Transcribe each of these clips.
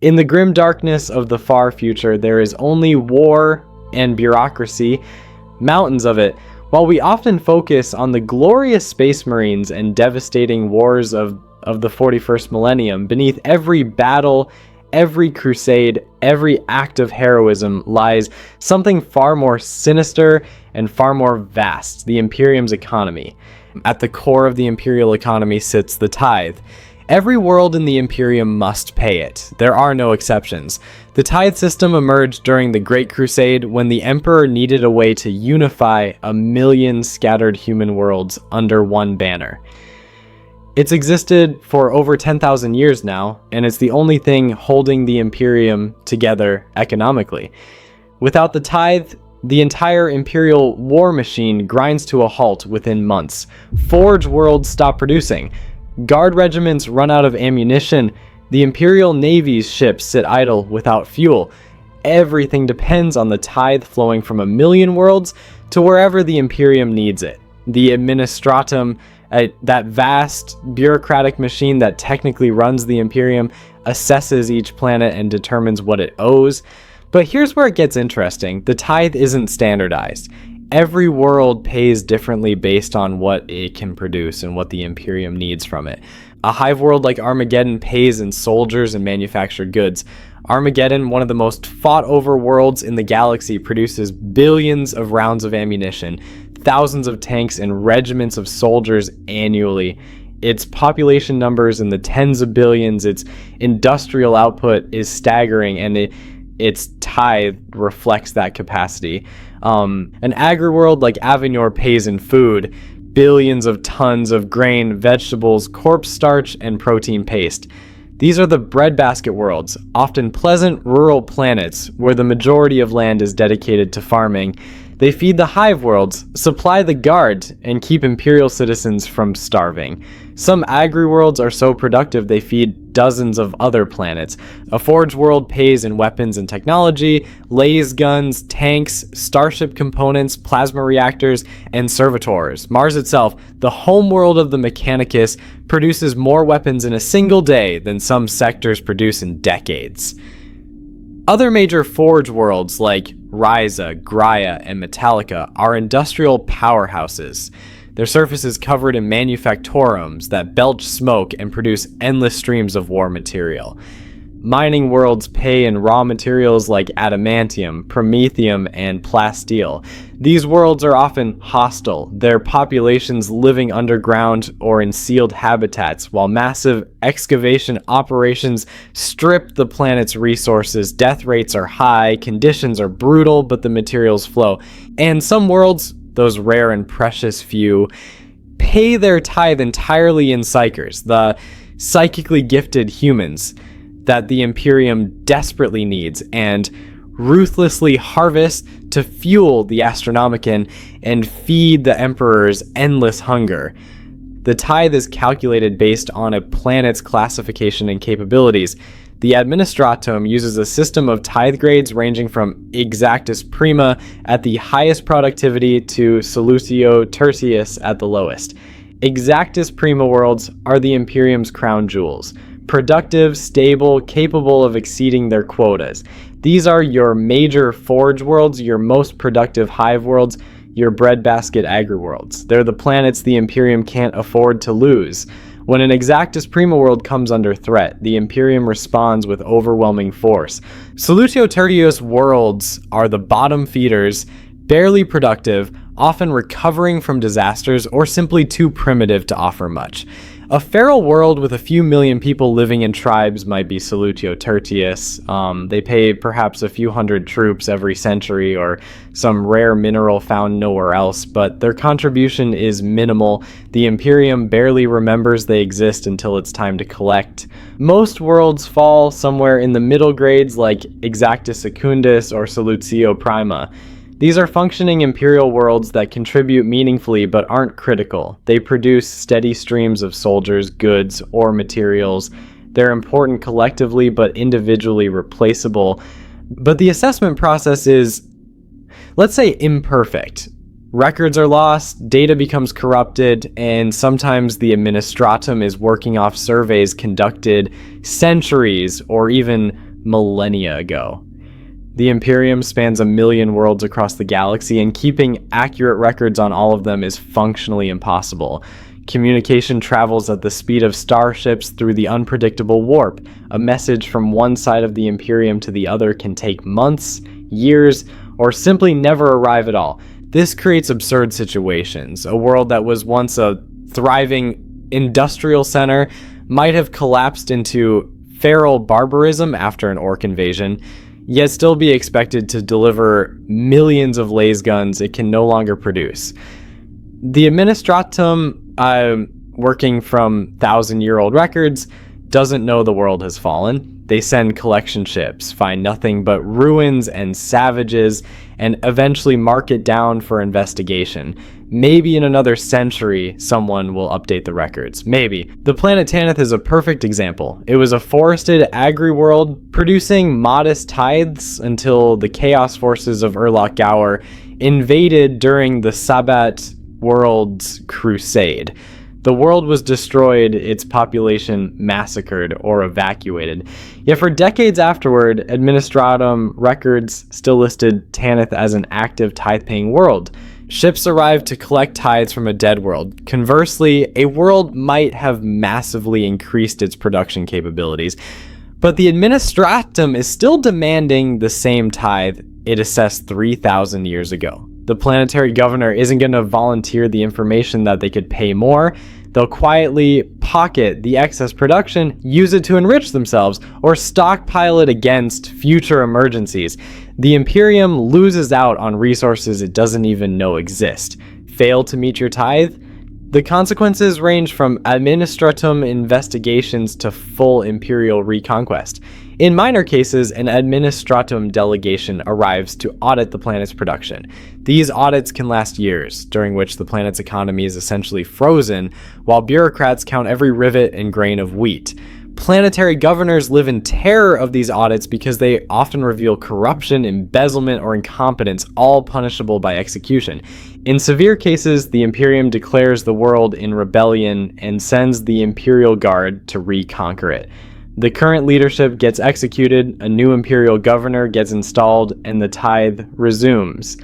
In the grim darkness of the far future, there is only war and bureaucracy, mountains of it. While we often focus on the glorious space marines and devastating wars of the 41st millennium, beneath every battle, every crusade, every act of heroism lies something far more sinister and far more vast: the Imperium's economy. At the core of the imperial economy sits the tithe. Every world in the Imperium must pay it. There are no exceptions. The tithe system emerged during the Great Crusade when the Emperor needed a way to unify 1,000,000 scattered human worlds under one banner. It's existed for over 10,000 years now, and it's the only thing holding the Imperium together economically. Without the tithe, the entire imperial war machine grinds to a halt within months. Forge worlds stop producing. Guard regiments run out of ammunition. The Imperial Navy's ships sit idle without fuel. Everything depends on the tithe flowing from 1,000,000 worlds to wherever the Imperium needs it. The administratum, that vast bureaucratic machine that technically runs the Imperium, assesses each planet and determines what it owes. But here's where it gets interesting. The tithe isn't standardized. Every world pays differently based on what it can produce and what the Imperium needs from it. A hive world like Armageddon pays in soldiers and manufactured goods. Armageddon, one of the most fought over worlds in the galaxy, produces billions of rounds of ammunition, thousands of tanks, and regiments of soldiers annually. Its population numbers in the tens of billions, its industrial output is staggering, and its tithe reflects that capacity. An agri-world like Avenor pays in food, billions of tons of grain, vegetables, corpse starch, and protein paste. These are the breadbasket worlds, often pleasant rural planets where the majority of land is dedicated to farming. They feed the hive worlds, supply the guard, and keep imperial citizens from starving. Some agri-worlds are so productive they feed dozens of other planets. A forge world pays in weapons and technology, lays guns, tanks, starship components, plasma reactors, and servitors. Mars itself, the homeworld of the Mechanicus, produces more weapons in a single day than some sectors produce in decades. Other major forge worlds like Ryza, Graia, and Metallica are industrial powerhouses. Their surface is covered in manufactorums that belch smoke and produce endless streams of war material. Mining worlds pay in raw materials like adamantium, promethium, and plasteel. These worlds are often hostile, their populations living underground or in sealed habitats, while massive excavation operations strip the planet's resources. Death rates are high, conditions are brutal, but the materials flow. And some worlds, those rare and precious few, pay their tithe entirely in psykers, the psychically gifted humans that the Imperium desperately needs and ruthlessly harvest to fuel the Astronomicon and feed the Emperor's endless hunger. The tithe is calculated based on a planet's classification and capabilities. The administratum uses a system of tithe grades ranging from exactus prima at the highest productivity to salutio tertius at the lowest. Exactus prima worlds are the Imperium's crown jewels. Productive, stable, capable of exceeding their quotas. These are your major forge worlds, your most productive hive worlds, your breadbasket agri worlds. They're the planets the Imperium can't afford to lose. When an exactus prima world comes under threat, the Imperium responds with overwhelming force. Salutio tertius worlds are the bottom feeders, barely productive, often recovering from disasters, or simply too primitive to offer much. A feral world with a few million people living in tribes might be Salutio tertius. They pay perhaps a few hundred troops every century or some rare mineral found nowhere else, but their contribution is minimal. The Imperium barely remembers they exist until it's time to collect. Most worlds fall somewhere in the middle grades like Exactus Secundus or Salutio Prima. These are functioning imperial worlds that contribute meaningfully but aren't critical. They produce steady streams of soldiers, goods, or materials. They're important collectively but individually replaceable. But the assessment process is, let's say, imperfect. Records are lost, data becomes corrupted, and sometimes the administratum is working off surveys conducted centuries or even millennia ago. The Imperium spans 1 million worlds across the galaxy, and keeping accurate records on all of them is functionally impossible. Communication travels at the speed of starships through the unpredictable warp. A message from one side of the Imperium to the other can take months, years, or simply never arrive at all. This creates absurd situations. A world that was once a thriving industrial center might have collapsed into feral barbarism after an orc invasion, yet still be expected to deliver millions of laser guns it can no longer produce. The administratum, working from 1,000-year-old records, doesn't know the world has fallen. They send collection ships, find nothing but ruins and savages, and eventually mark it down for investigation. Maybe in another century, someone will update the records. Maybe. The planet Tanith is a perfect example. It was a forested agri-world producing modest tithes until the chaos forces of Urlach Gower invaded during the Sabbat World's Crusade. The world was destroyed, its population massacred or evacuated. Yet for decades afterward, administratum records still listed Tanith as an active tithe-paying world. Ships arrived to collect tithes from a dead world. Conversely, a world might have massively increased its production capabilities, but the administratum is still demanding the same tithe it assessed 3,000 years ago. The planetary governor isn't going to volunteer the information that they could pay more. They'll quietly pocket the excess production, use it to enrich themselves, or stockpile it against future emergencies. The Imperium loses out on resources it doesn't even know exist. Fail to meet your tithe? The consequences range from administratum investigations to full imperial reconquest. In minor cases, an administratum delegation arrives to audit the planet's production. These audits can last years, during which the planet's economy is essentially frozen, while bureaucrats count every rivet and grain of wheat. Planetary governors live in terror of these audits because they often reveal corruption, embezzlement, or incompetence, all punishable by execution. In severe cases, the Imperium declares the world in rebellion and sends the Imperial Guard to reconquer it. The current leadership gets executed, a new imperial governor gets installed, and the tithe resumes.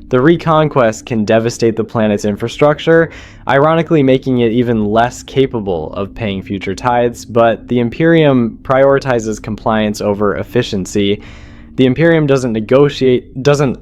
The reconquest can devastate the planet's infrastructure, ironically making it even less capable of paying future tithes, but the Imperium prioritizes compliance over efficiency. The Imperium doesn't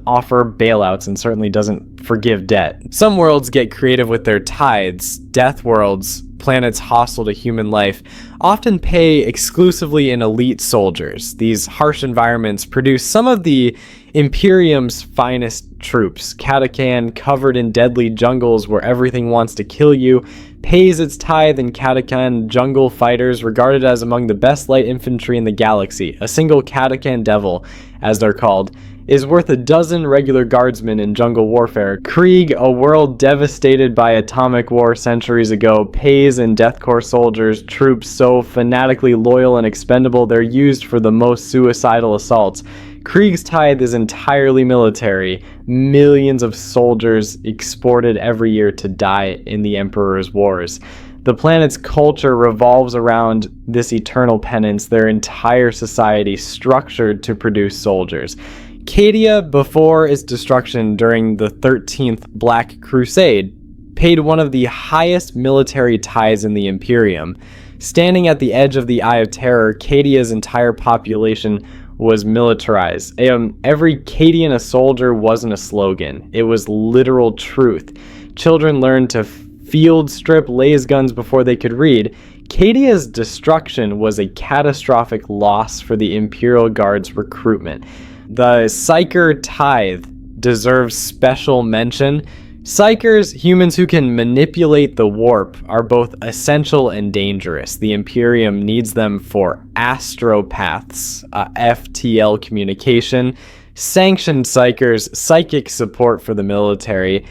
offer bailouts, and certainly doesn't forgive debt. Some worlds get creative with their tithes. Death worlds, planets hostile to human life, often pay exclusively in elite soldiers. These harsh environments produce some of the Imperium's finest troops. Katakan, covered in deadly jungles where everything wants to kill you, pays its tithe in Katakan jungle fighters regarded as among the best light infantry in the galaxy. A single Katakan devil, as they're called, is worth a dozen regular guardsmen in jungle warfare. Krieg, a world devastated by atomic war centuries ago, pays in Death Corps soldiers, troops so fanatically loyal and expendable they're used for the most suicidal assaults. Krieg's tithe is entirely military. Millions of soldiers exported every year to die in the Emperor's wars. The planet's culture revolves around this eternal penance, their entire society structured to produce soldiers. Cadia, before its destruction during the 13th Black Crusade, paid one of the highest military tithes in the Imperium. Standing at the edge of the Eye of Terror, Cadia's entire population was militarized. Every Cadian a soldier wasn't a slogan. It was literal truth. Children learned to field strip laser guns before they could read. Cadia's destruction was a catastrophic loss for the Imperial Guard's recruitment. The psyker tithe deserves special mention. Psykers, humans who can manipulate the warp, are both essential and dangerous. The Imperium needs them for astropaths, FTL communication, sanctioned psykers, psychic support for the military,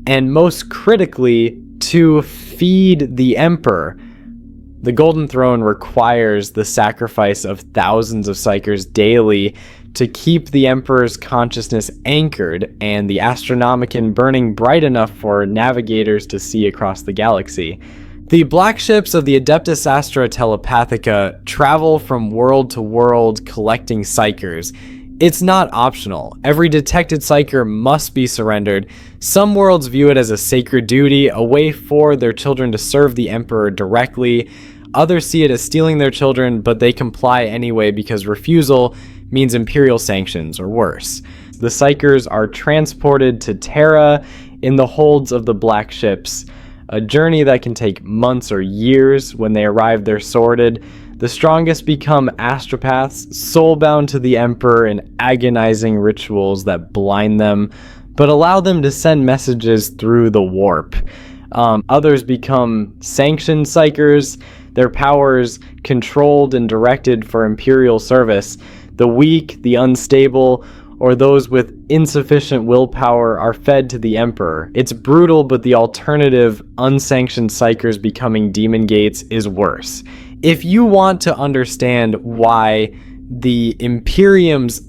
and most critically, to feed the Emperor. The Golden Throne requires the sacrifice of thousands of psykers daily to keep the Emperor's consciousness anchored and the Astronomicon burning bright enough for navigators to see across the galaxy. The black ships of the Adeptus Astra Telepathica travel from world to world collecting psykers. It's not optional. Every detected psyker must be surrendered. Some worlds view it as a sacred duty, a way for their children to serve the Emperor directly. Others see it as stealing their children, but they comply anyway because refusal means imperial sanctions or worse. The psykers are transported to Terra in the holds of the black ships. A journey that can take months or years. When they arrive, they're sorted. The strongest become astropaths, soulbound to the Emperor in agonizing rituals that blind them, but allow them to send messages through the warp. Others become sanctioned psykers, their powers controlled and directed for imperial service. The weak, the unstable, or those with insufficient willpower are fed to the Emperor. It's brutal, but the alternative, unsanctioned psykers becoming demon gates, is worse. If you want to understand why the Imperium's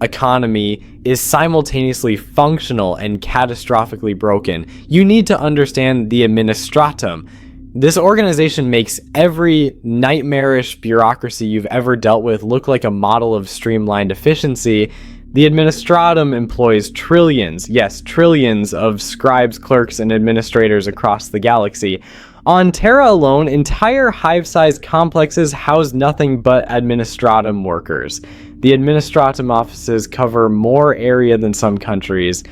economy is simultaneously functional and catastrophically broken, you need to understand the administratum. This organization makes every nightmarish bureaucracy you've ever dealt with look like a model of streamlined efficiency. The administratum employs trillions, yes, trillions of scribes, clerks, and administrators across the galaxy. On Terra alone, entire hive-sized complexes house nothing but administratum workers. The administratum offices cover more area than some countries.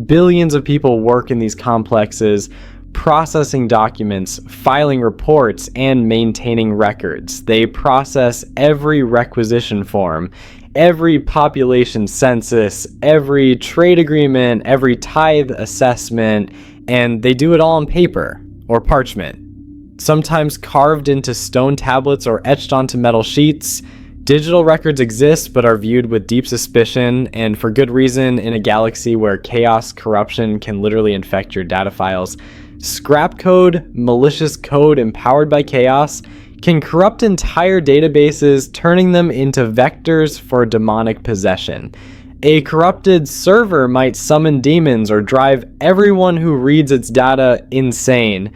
Billions of people work in these complexes, processing documents, filing reports, and maintaining records. They process every requisition form, every population census, every trade agreement, every tithe assessment, and they do it all on paper or parchment, sometimes carved into stone tablets or etched onto metal sheets. Digital records exist but are viewed with deep suspicion, and for good reason, in a galaxy where chaos corruption can literally infect your data files. Scrap code, malicious code empowered by chaos, can corrupt entire databases, turning them into vectors for demonic possession. A corrupted server might summon demons or drive everyone who reads its data insane.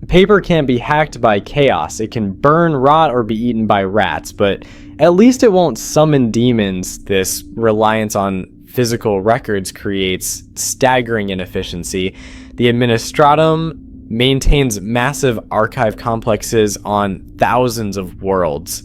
Paper can't be hacked by chaos. It can burn, rot, or be eaten by rats, but at least it won't summon demons. This reliance on physical records creates staggering inefficiency. The administratum maintains massive archive complexes on thousands of worlds.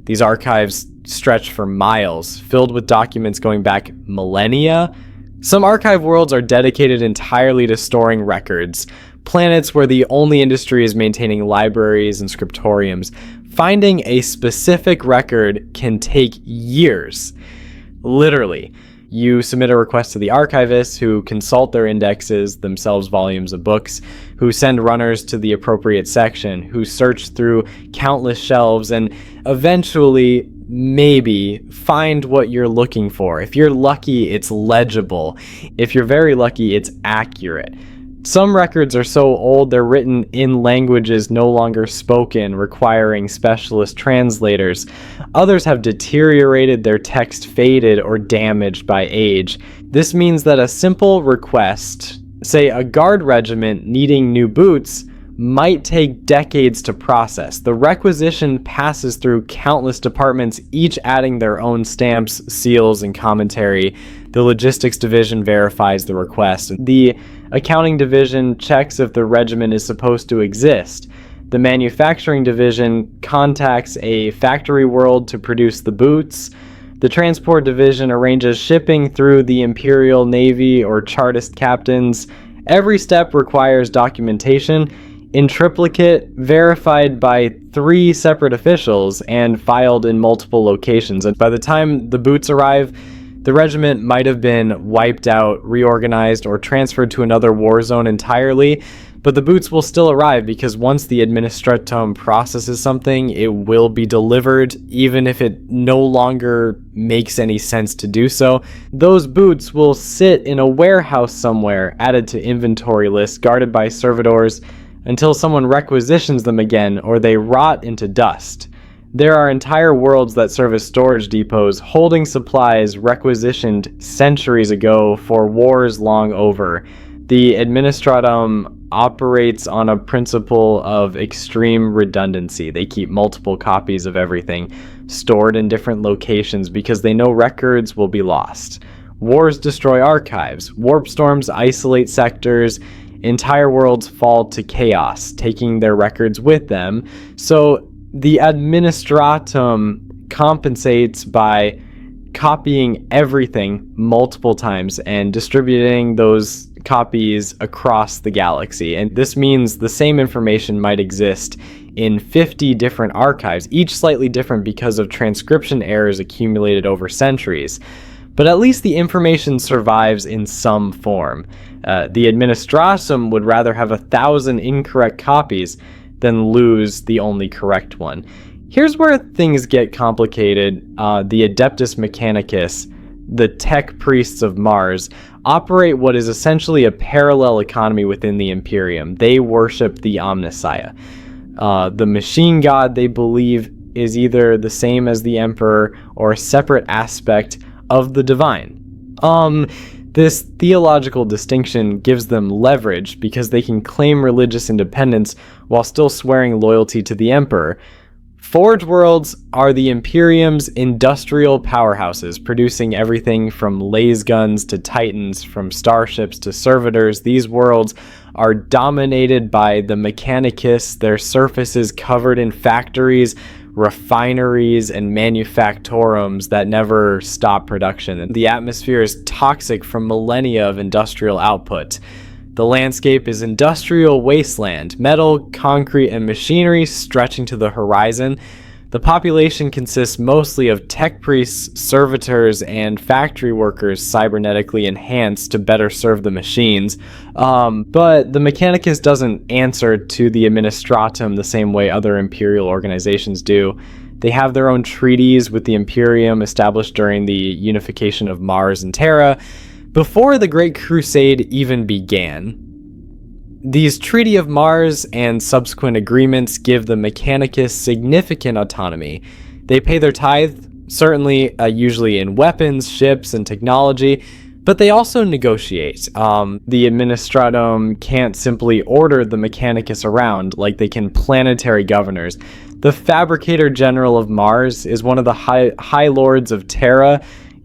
These archives stretch for miles, filled with documents going back millennia. Some archive worlds are dedicated entirely to storing records, planets where the only industry is maintaining libraries and scriptoriums. Finding a specific record can take years. Literally. You submit a request to the archivists, who consult their indexes, themselves volumes of books, who send runners to the appropriate section, who search through countless shelves, and eventually, maybe, find what you're looking for. If you're lucky, it's legible. If you're very lucky, it's accurate. Some records are so old they're written in languages no longer spoken, requiring specialist translators. Others have deteriorated, their text faded or damaged by age. This means that a simple request, say a guard regiment needing new boots, might take decades to process. The requisition passes through countless departments, each adding their own stamps, seals, and commentary. The logistics division verifies the request. The accounting division checks if the regiment is supposed to exist. The manufacturing division contacts a factory world to produce the boots. The transport division arranges shipping through the Imperial Navy or Chartist captains. Every step requires documentation, in triplicate, verified by 3 separate officials, and filed in multiple locations. And by the time the boots arrive, the regiment might have been wiped out, reorganized, or transferred to another war zone entirely, but the boots will still arrive because once the administratum processes something, it will be delivered, even if it no longer makes any sense to do so. Those boots will sit in a warehouse somewhere, added to inventory lists, guarded by servitors, until someone requisitions them again, or they rot into dust. There are entire worlds that serve as storage depots, holding supplies requisitioned centuries ago for wars long over. The administratum operates on a principle of extreme redundancy. They keep multiple copies of everything stored in different locations because they know records will be lost. Wars destroy archives. Warp storms isolate sectors. Entire worlds fall to chaos, taking their records with them. So the administratum compensates by copying everything multiple times and distributing those copies across the galaxy. And this means the same information might exist in 50 different archives, each slightly different because of transcription errors accumulated over centuries. But at least the information survives in some form. The administratum would rather have 1,000 incorrect copies than lose the only correct one. Here's where things get complicated. The Adeptus Mechanicus, the tech priests of Mars, operate what is essentially a parallel economy within the Imperium. They worship the Omnissiah. The machine god, they believe, is either the same as the Emperor or a separate aspect of the divine. This theological distinction gives them leverage because they can claim religious independence while still swearing loyalty to the Emperor. Forge worlds are the Imperium's industrial powerhouses, producing everything from laser guns to titans, from starships to servitors. These worlds are dominated by the mechanicus, their surfaces covered in factories, refineries, and manufactorums that never stop production. The atmosphere is toxic from millennia of industrial output. The landscape is industrial wasteland, metal, concrete, and machinery stretching to the horizon. The population consists mostly of tech priests, servitors, and factory workers cybernetically enhanced to better serve the machines. But the Mechanicus doesn't answer to the administratum the same way other imperial organizations do. They have their own treaties with the Imperium established during the unification of Mars and Terra, before the Great Crusade even began. These Treaty of Mars and subsequent agreements give the Mechanicus significant autonomy. They pay their tithe, certainly usually in weapons, ships, and technology, but they also negotiate. The administratum can't simply order the Mechanicus around like they can planetary governors. The Fabricator General of Mars is one of the High Lords of Terra,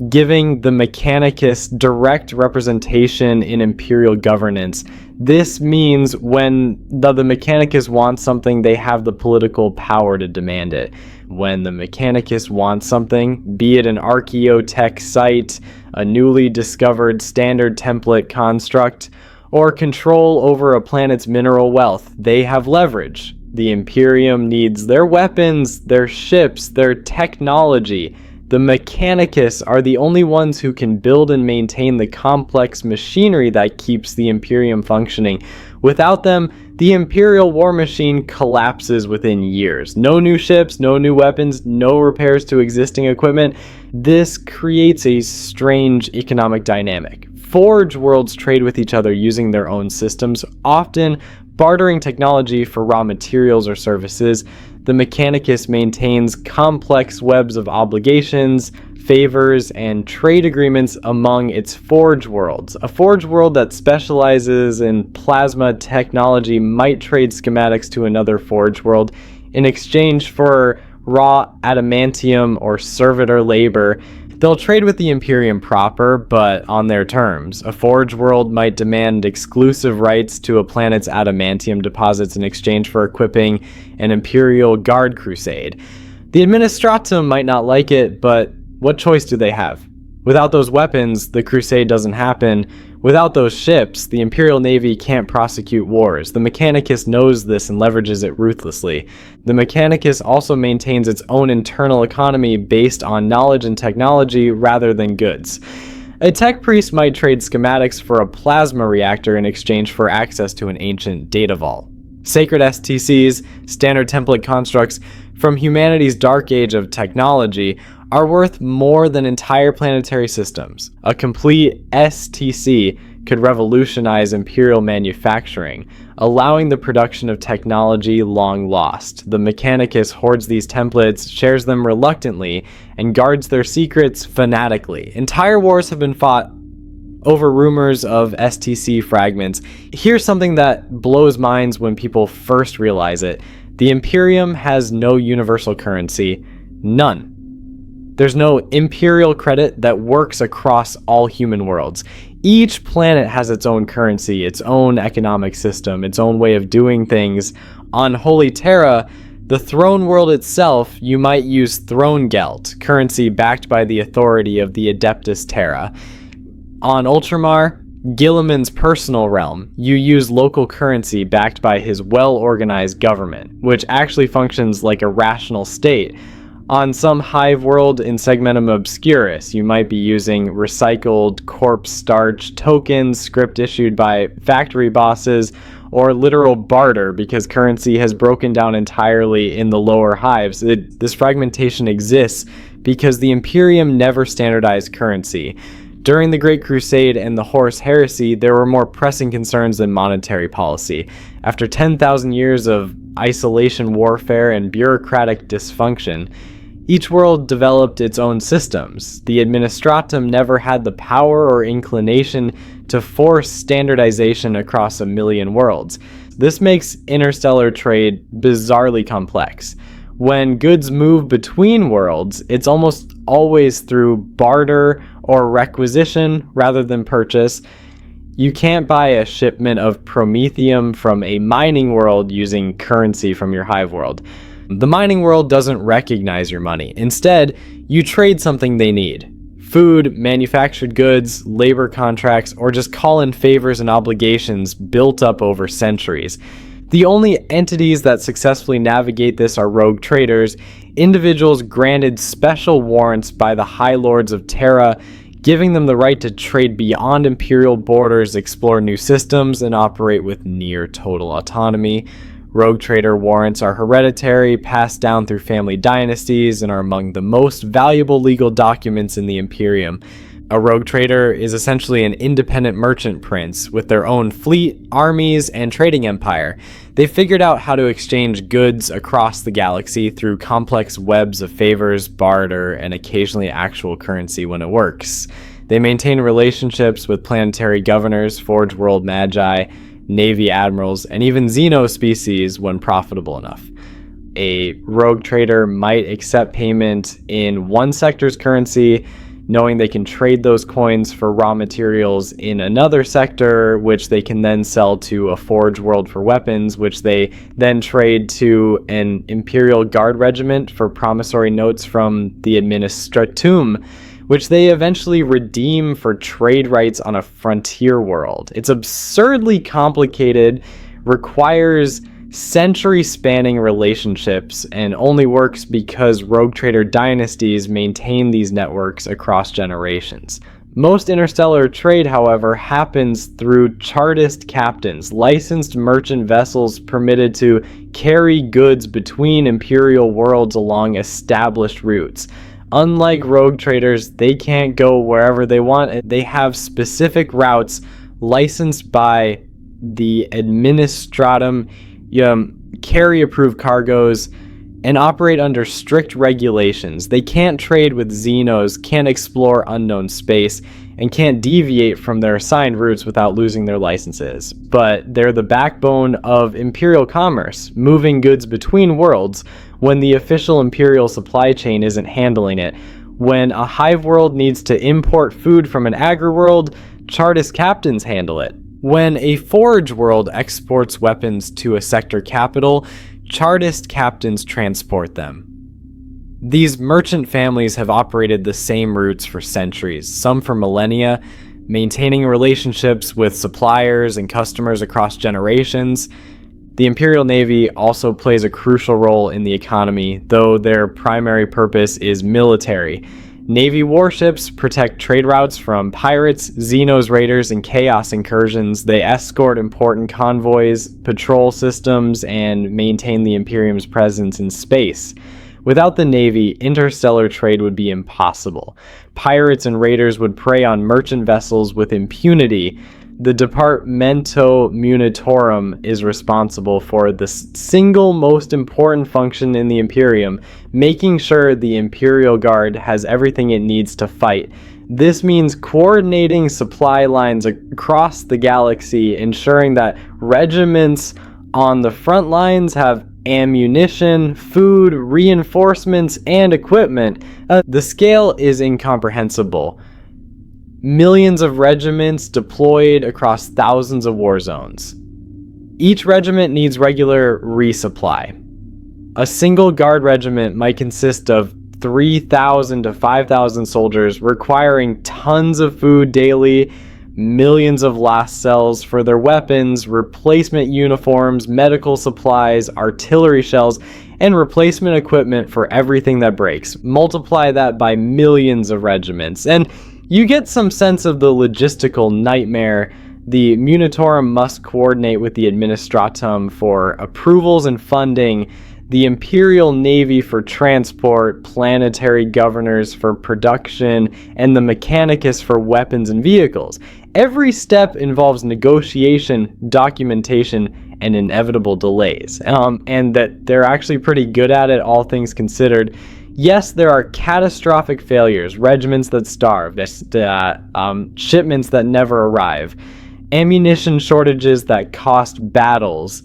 giving the Mechanicus direct representation in imperial governance. This means when the Mechanicus wants something, they have the political power to demand it. When the Mechanicus wants something, be it an archaeotech site, a newly discovered standard template construct, or control over a planet's mineral wealth, they have leverage. The Imperium needs their weapons, their ships, their technology. The Mechanicus are the only ones who can build and maintain the complex machinery that keeps the Imperium functioning. Without them, the Imperial war machine collapses within years. No new ships, no new weapons, no repairs to existing equipment. This creates a strange economic dynamic. Forge worlds trade with each other using their own systems, often bartering technology for raw materials or services. The Mechanicus maintains complex webs of obligations, favors, and trade agreements among its Forge worlds. A Forge world that specializes in plasma technology might trade schematics to another Forge world in exchange for raw adamantium or servitor labor. They'll trade with the Imperium proper, but on their terms. A Forge world might demand exclusive rights to a planet's adamantium deposits in exchange for equipping an Imperial Guard crusade. The administratum might not like it, but what choice do they have? Without those weapons, the crusade doesn't happen. Without those ships, the Imperial Navy can't prosecute wars. The Mechanicus knows this and leverages it ruthlessly. The Mechanicus also maintains its own internal economy based on knowledge and technology rather than goods. A tech priest might trade schematics for a plasma reactor in exchange for access to an ancient data vault. Sacred STCs, standard template constructs from humanity's dark age of technology, are worth more than entire planetary systems. A complete STC could revolutionize imperial manufacturing, allowing the production of technology long lost. The Mechanicus hoards these templates, shares them reluctantly, and guards their secrets fanatically. Entire wars have been fought over rumors of STC fragments. Here's something that blows minds when people first realize it. The Imperium has no universal currency. None. There's no imperial credit that works across all human worlds. Each planet has its own currency, its own economic system, its own way of doing things. On Holy Terra, the throne world itself, you might use throne geld, currency backed by the authority of the Adeptus Terra. On Ultramar, Gilliman's personal realm, you use local currency backed by his well-organized government, which actually functions like a rational state. On some hive world in Segmentum Obscurus, you might be using recycled corpse starch tokens, script issued by factory bosses, or literal barter because currency has broken down entirely in the lower hives. This fragmentation exists because the Imperium never standardized currency. During the Great Crusade and the Horus Heresy, there were more pressing concerns than monetary policy. After 10,000 years of isolation warfare and bureaucratic dysfunction, each world developed its own systems. The administratum never had the power or inclination to force standardization across a million worlds. This makes interstellar trade bizarrely complex. When goods move between worlds, it's almost always through barter or requisition rather than purchase. You can't buy a shipment of promethium from a mining world using currency from your hive world. The mining world doesn't recognize your money. Instead, you trade something they need. Food, manufactured goods, labor contracts, or just call in favors and obligations built up over centuries. The only entities that successfully navigate this are rogue traders, individuals granted special warrants by the High Lords of Terra, giving them the right to trade beyond imperial borders, explore new systems, and operate with near total autonomy. Rogue trader warrants are hereditary, passed down through family dynasties, and are among the most valuable legal documents in the Imperium. A rogue trader is essentially an independent merchant prince with their own fleet, armies, and trading empire. They figured out how to exchange goods across the galaxy through complex webs of favors, barter, and occasionally actual currency when it works. They maintain relationships with planetary governors, Forge World Magi, Navy admirals, and even Xeno species when profitable enough. A rogue trader might accept payment in one sector's currency, knowing they can trade those coins for raw materials in another sector, which they can then sell to a Forge World for weapons, which they then trade to an Imperial Guard regiment for promissory notes from the administratum, which they eventually redeem for trade rights on a frontier world. It's absurdly complicated, requires century-spanning relationships, and only works because rogue trader dynasties maintain these networks across generations. Most interstellar trade, however, happens through Chartist captains, licensed merchant vessels permitted to carry goods between imperial worlds along established routes. Unlike rogue traders, they can't go wherever they want. They have specific routes licensed by the administratum, carry approved cargoes, and operate under strict regulations. They can't trade with Xenos, can't explore unknown space, and can't deviate from their assigned routes without losing their licenses. But they're the backbone of imperial commerce, moving goods between worlds when the official imperial supply chain isn't handling it. When a hive world needs to import food from an agri world, Chartist captains handle it. When a Forge world exports weapons to a sector capital, Chartist captains transport them. These merchant families have operated the same routes for centuries, some for millennia, maintaining relationships with suppliers and customers across generations. The Imperial Navy also plays a crucial role in the economy, though their primary purpose is military. Navy warships protect trade routes from pirates, Xenos raiders, and chaos incursions. They escort important convoys, patrol systems, and maintain the Imperium's presence in space. Without the Navy, interstellar trade would be impossible. Pirates and raiders would prey on merchant vessels with impunity. The departamento munitorum is responsible for the single most important function in the Imperium, making sure the Imperial Guard has everything it needs to fight. This means coordinating supply lines across the galaxy, ensuring that regiments on the front lines have ammunition, food, reinforcements, and equipment. The scale is incomprehensible. Millions of regiments deployed across thousands of war zones. Each regiment needs regular resupply. A single guard regiment might consist of 3,000 to 5,000 soldiers, requiring tons of food daily, millions of last cells for their weapons, replacement uniforms, medical supplies, artillery shells, and replacement equipment for everything that breaks. Multiply that by millions of regiments, and you get some sense of the logistical nightmare. The Munitorum must coordinate with the administratum for approvals and funding, the Imperial Navy for transport, planetary governors for production, and the mechanicus for weapons and vehicles. Every step involves negotiation, documentation, and inevitable delays. And that they're actually pretty good at it, all things considered. Yes, there are catastrophic failures, regiments that starve, shipments that never arrive, ammunition shortages that cost battles.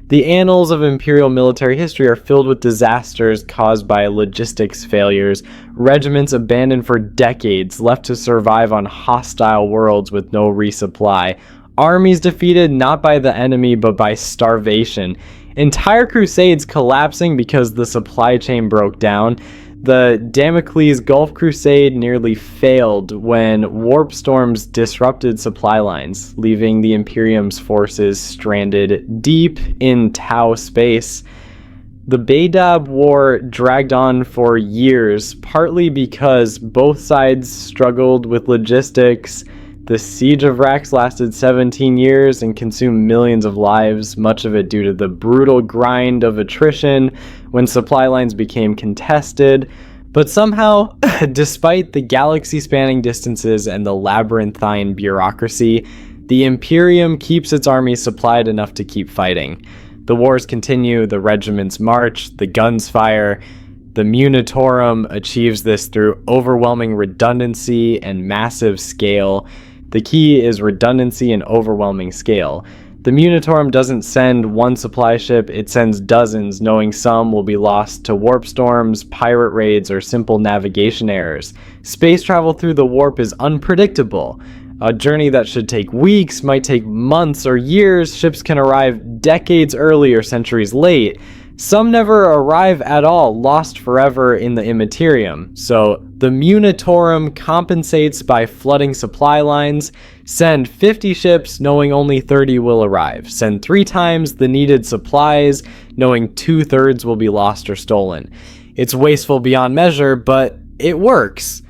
The annals of Imperial military history are filled with disasters caused by logistics failures, regiments abandoned for decades, left to survive on hostile worlds with no resupply, armies defeated not by the enemy but by starvation, entire crusades collapsing because the supply chain broke down. The Damocles Gulf Crusade nearly failed when warp storms disrupted supply lines, leaving the Imperium's forces stranded deep in Tau space. The Baydab War dragged on for years, partly because both sides struggled with logistics. The Siege of Rax lasted 17 years and consumed millions of lives, much of it due to the brutal grind of attrition when supply lines became contested. But somehow, despite the galaxy-spanning distances and the labyrinthine bureaucracy, the Imperium keeps its armies supplied enough to keep fighting. The wars continue, the regiments march, the guns fire. The Munitorum achieves this through overwhelming redundancy and massive scale. The key is redundancy and overwhelming scale. The Munitorum doesn't send one supply ship, it sends dozens, knowing some will be lost to warp storms, pirate raids, or simple navigation errors. Space travel through the warp is unpredictable. A journey that should take weeks might take months or years. Ships can arrive decades early or centuries late. Some never arrive at all, lost forever in the Imperium. So the Munitorum compensates by flooding supply lines. Send 50 ships, knowing only 30 will arrive. Send 3 times the needed supplies, knowing 2/3 will be lost or stolen. It's wasteful beyond measure, but it works.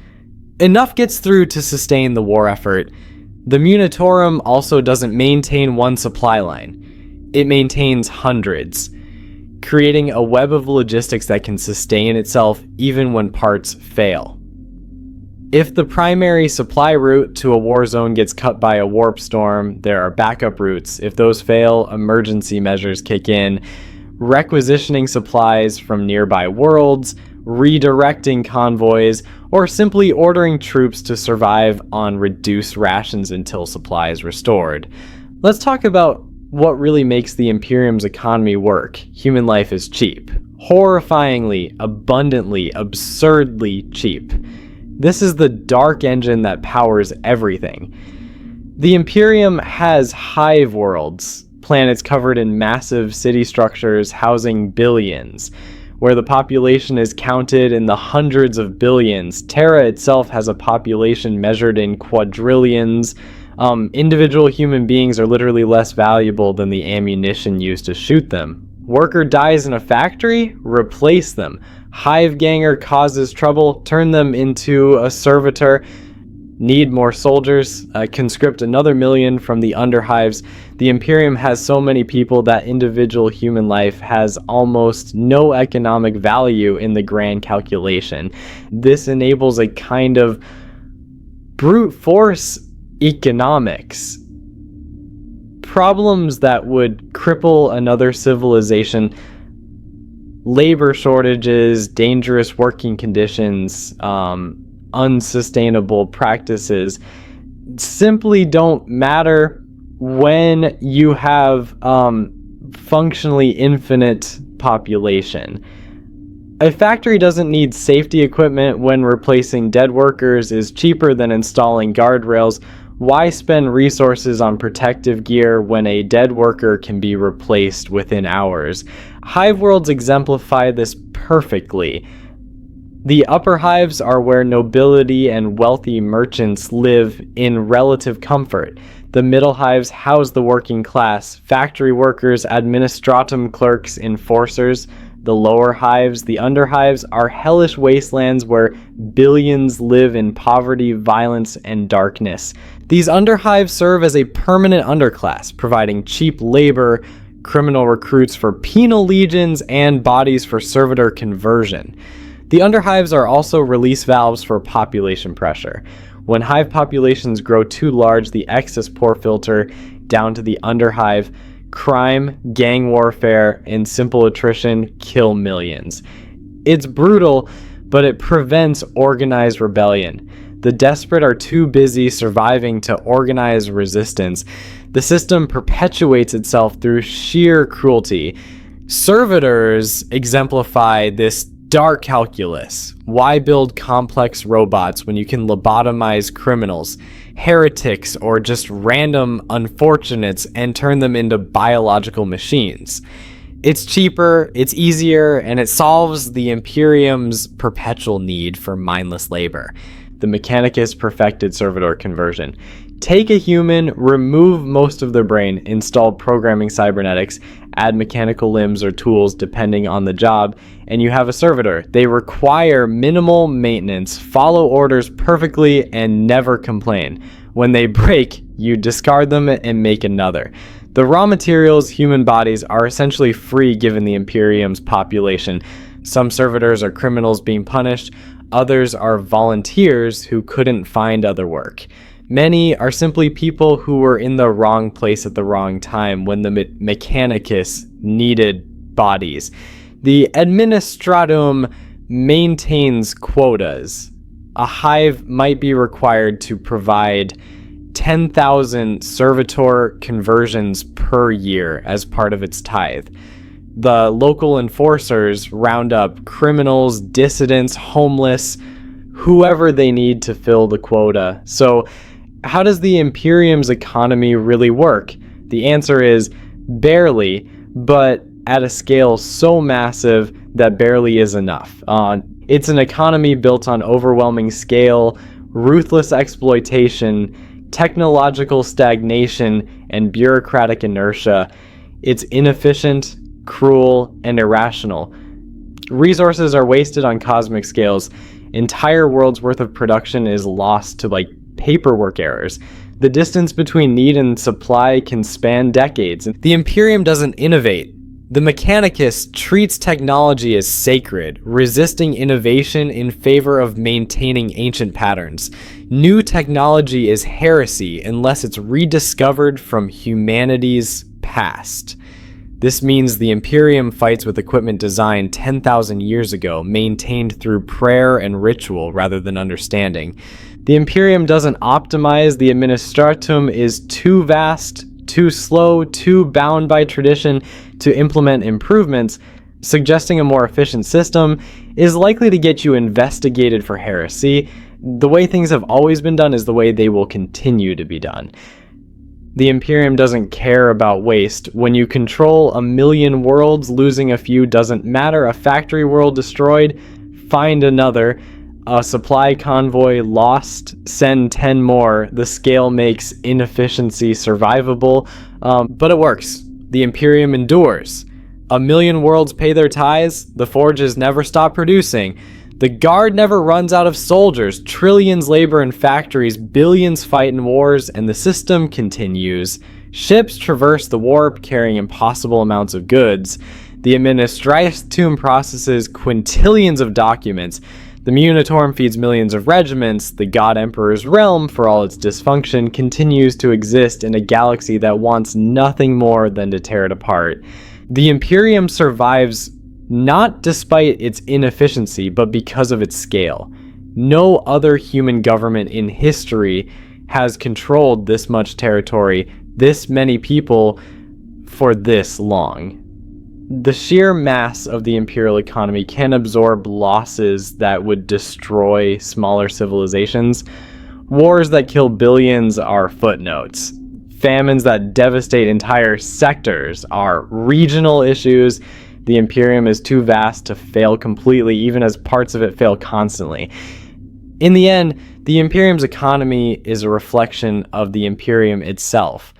Enough gets through to sustain the war effort. The Munitorum also doesn't maintain one supply line. It maintains hundreds, creating a web of logistics that can sustain itself even when parts fail. If the primary supply route to a war zone gets cut by a warp storm, there are backup routes. If those fail, emergency measures kick in, requisitioning supplies from nearby worlds, redirecting convoys, or simply ordering troops to survive on reduced rations until supply is restored. Let's talk about what really makes the Imperium's economy work. Human life is cheap. Horrifyingly, abundantly, absurdly cheap. This is the dark engine that powers everything. The Imperium has hive worlds, planets covered in massive city structures housing billions, where the population is counted in the hundreds of billions. Terra itself has a population measured in quadrillions. Individual human beings are literally less valuable than the ammunition used to shoot them. Worker dies in a factory? Replace them. Hive ganger causes trouble? Turn them into a servitor. Need more soldiers? Conscript another million from the underhives. The Imperium has so many people that individual human life has almost no economic value in the grand calculation. This enables a kind of brute force economics. problems that would cripple another civilization, labor shortages, dangerous working conditions, unsustainable practices, simply don't matter when you have functionally infinite population. A factory doesn't need safety equipment when replacing dead workers is cheaper than installing guardrails. Why spend resources on protective gear when a dead worker can be replaced within hours? Hive worlds exemplify this perfectly. The upper hives are where nobility and wealthy merchants live in relative comfort. The middle hives house the working class, factory workers, administratum clerks, enforcers. The lower hives, the underhives, are hellish wastelands where billions live in poverty, violence, and darkness. These underhives serve as a permanent underclass, providing cheap labor, criminal recruits for penal legions, and bodies for servitor conversion. The underhives are also release valves for population pressure. When hive populations grow too large, the excess pore filter down to the underhive. Crime, gang warfare, and simple attrition kill millions. It's brutal, but it prevents organized rebellion. The desperate are too busy surviving to organize resistance. The system perpetuates itself through sheer cruelty. Servitors exemplify this dark calculus. Why build complex robots when you can lobotomize criminals, heretics, or just random unfortunates and turn them into biological machines? It's cheaper, it's easier, and it solves the Imperium's perpetual need for mindless labor. The mechanicus perfected servitor conversion. Take a human, remove most of their brain, install programming cybernetics, add mechanical limbs or tools depending on the job, and you have a servitor. They require minimal maintenance, follow orders perfectly, and never complain. When they break, you discard them and make another. The raw materials, human bodies, are essentially free given the Imperium's population. Some servitors are criminals being punished, others are volunteers who couldn't find other work. Many are simply people who were in the wrong place at the wrong time when the mechanicus needed bodies. The administratum maintains quotas. A hive might be required to provide 10,000 servitor conversions per year as part of its tithe. The local enforcers round up criminals, dissidents, homeless, whoever they need to fill the quota. So how does the Imperium's economy really work? The answer is barely, but at a scale so massive that barely is enough. It's an economy built on overwhelming scale, ruthless exploitation, technological stagnation, and bureaucratic inertia. It's inefficient, cruel, and irrational. Resources are wasted on cosmic scales. Entire worlds worth of production is lost to paperwork errors. The distance between need and supply can span decades. The Imperium doesn't innovate. The mechanicus treats technology as sacred, resisting innovation in favor of maintaining ancient patterns. New technology is heresy unless it's rediscovered from humanity's past. This means the Imperium fights with equipment designed 10,000 years ago, maintained through prayer and ritual rather than understanding. The Imperium doesn't optimize. The administratum is too vast, too slow, too bound by tradition to implement improvements. Suggesting a more efficient system is likely to get you investigated for heresy. The way things have always been done is the way they will continue to be done. The Imperium doesn't care about waste. When you control 1 million worlds, losing a few doesn't matter. A factory world destroyed, find another. A supply convoy lost, send 10 more. The scale makes inefficiency survivable, but it works. The Imperium endures. 1 million worlds pay their tithes. The forges never stop producing. The guard never runs out of soldiers. Trillions labor in factories, billions fight in wars, and the system continues. Ships traverse the warp, carrying impossible amounts of goods. The administratum processes quintillions of documents. The Munitorum feeds millions of regiments. The God Emperor's realm, for all its dysfunction, continues to exist in a galaxy that wants nothing more than to tear it apart. The Imperium survives not despite its inefficiency, but because of its scale. No other human government in history has controlled this much territory, this many people, for this long. The sheer mass of the imperial economy can absorb losses that would destroy smaller civilizations. Wars that kill billions are footnotes. Famines that devastate entire sectors are regional issues. The Imperium is too vast to fail completely, even as parts of it fail constantly. In the end, the Imperium's economy is a reflection of the Imperium itself.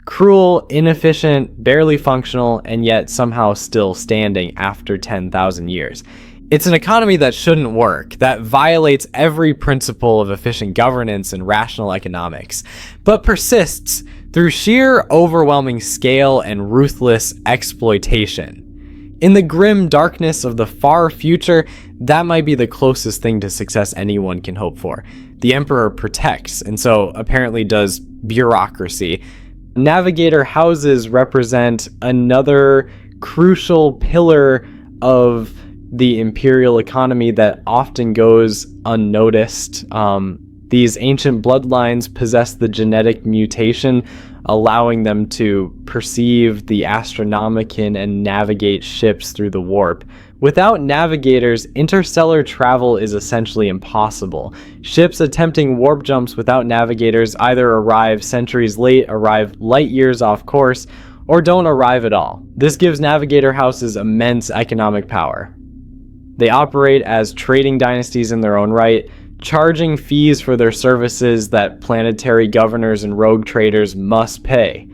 Cruel, inefficient, barely functional, and yet somehow still standing after 10,000 years. It's an economy that shouldn't work, that violates every principle of efficient governance and rational economics, but persists through sheer overwhelming scale and ruthless exploitation. In the grim darkness of the far future, that might be the closest thing to success anyone can hope for. The Emperor protects, and so apparently does bureaucracy. Navigator houses represent another crucial pillar of the imperial economy that often goes unnoticed. These ancient bloodlines possess the genetic mutation, allowing them to perceive the Astronomicon and navigate ships through the warp. Without navigators, interstellar travel is essentially impossible. Ships attempting warp jumps without navigators either arrive centuries late, arrive light years off course, or don't arrive at all. This gives navigator houses immense economic power. They operate as trading dynasties in their own right, charging fees for their services that planetary governors and rogue traders must pay.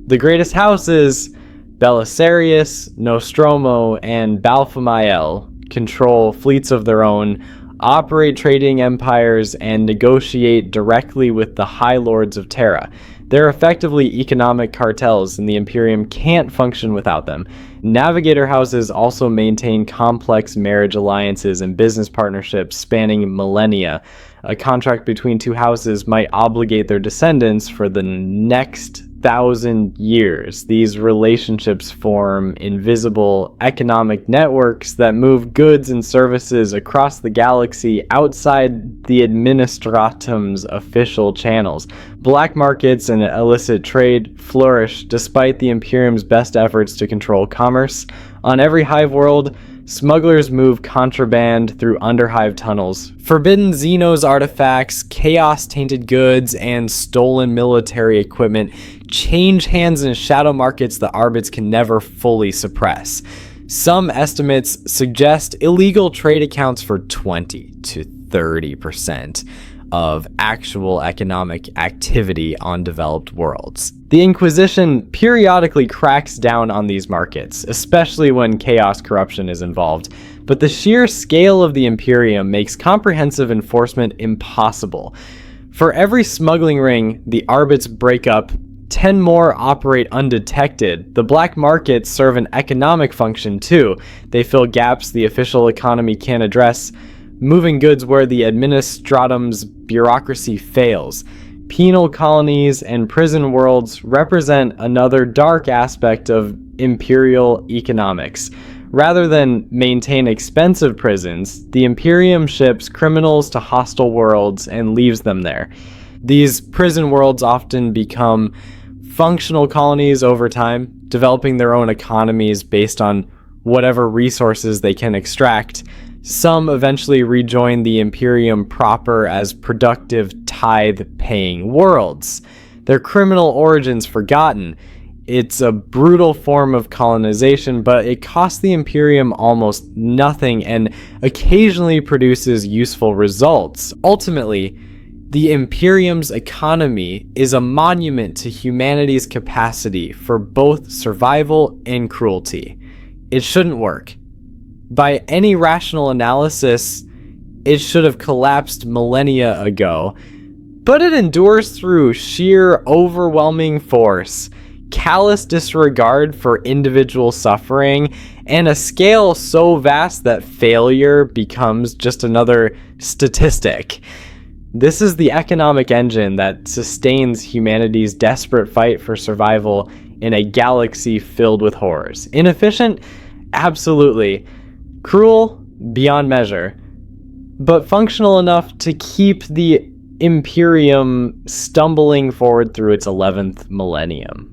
The greatest houses, Belisarius, Nostromo, and Balfamael, control fleets of their own, operate trading empires, and negotiate directly with the High Lords of Terra. They're effectively economic cartels, and the Imperium can't function without them. Navigator houses also maintain complex marriage alliances and business partnerships spanning millennia. A contract between two houses might obligate their descendants for the next 1,000 years. These relationships form invisible economic networks that move goods and services across the galaxy outside the administratum's official channels. Black markets and illicit trade flourish despite the Imperium's best efforts to control commerce. On every hive world, smugglers move contraband through underhive tunnels. Forbidden Xenos artifacts, chaos-tainted goods, and stolen military equipment change hands in shadow markets the Arbits can never fully suppress. Some estimates suggest illegal trade accounts for 20 to 30% of actual economic activity on developed worlds. The Inquisition periodically cracks down on these markets, especially when chaos corruption is involved, but the sheer scale of the Imperium makes comprehensive enforcement impossible. For every smuggling ring the Arbits break up, 10 more operate undetected. The black markets serve an economic function too. They fill gaps the official economy can't address, moving goods where the administratum's bureaucracy fails. Penal colonies and prison worlds represent another dark aspect of imperial economics. Rather than maintain expensive prisons, the Imperium ships criminals to hostile worlds and leaves them there. These prison worlds often become functional colonies over time, developing their own economies based on whatever resources they can extract. Some eventually rejoin the Imperium proper as productive tithe-paying worlds. Their criminal origins forgotten. It's a brutal form of colonization, but it costs the Imperium almost nothing and occasionally produces useful results. Ultimately, the Imperium's economy is a monument to humanity's capacity for both survival and cruelty. It shouldn't work. By any rational analysis, it should have collapsed millennia ago, but it endures through sheer overwhelming force, callous disregard for individual suffering, and a scale so vast that failure becomes just another statistic. This is the economic engine that sustains humanity's desperate fight for survival in a galaxy filled with horrors. Inefficient? Absolutely. Cruel? Beyond measure. But functional enough to keep the Imperium stumbling forward through its 11th millennium.